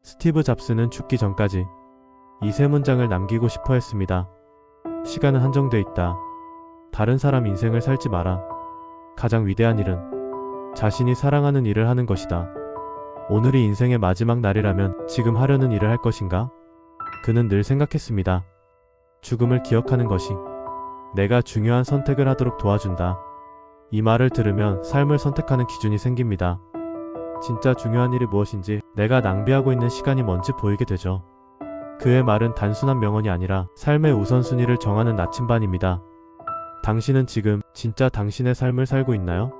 스티브 잡스는 죽기 전까지 이 세 문장을 남기고 싶어 했습니다. 시간은 한정돼 있다. 다른 사람 인생을 살지 마라. 가장 위대한 일은 자신이 사랑하는 일을 하는 것이다. 오늘이 인생의 마지막 날이라면 지금 하려는 일을 할 것인가? 그는 늘 생각했습니다. 죽음을 기억하는 것이 내가 중요한 선택을 하도록 도와준다. 이 말을 들으면 삶을 선택하는 기준이 생깁니다. 진짜 중요한 일이 무엇인지, 내가 낭비하고 있는 시간이 뭔지 보이게 되죠. 그의 말은 단순한 명언이 아니라 삶의 우선순위를 정하는 나침반입니다. 당신은 지금 진짜 당신의 삶을 살고 있나요?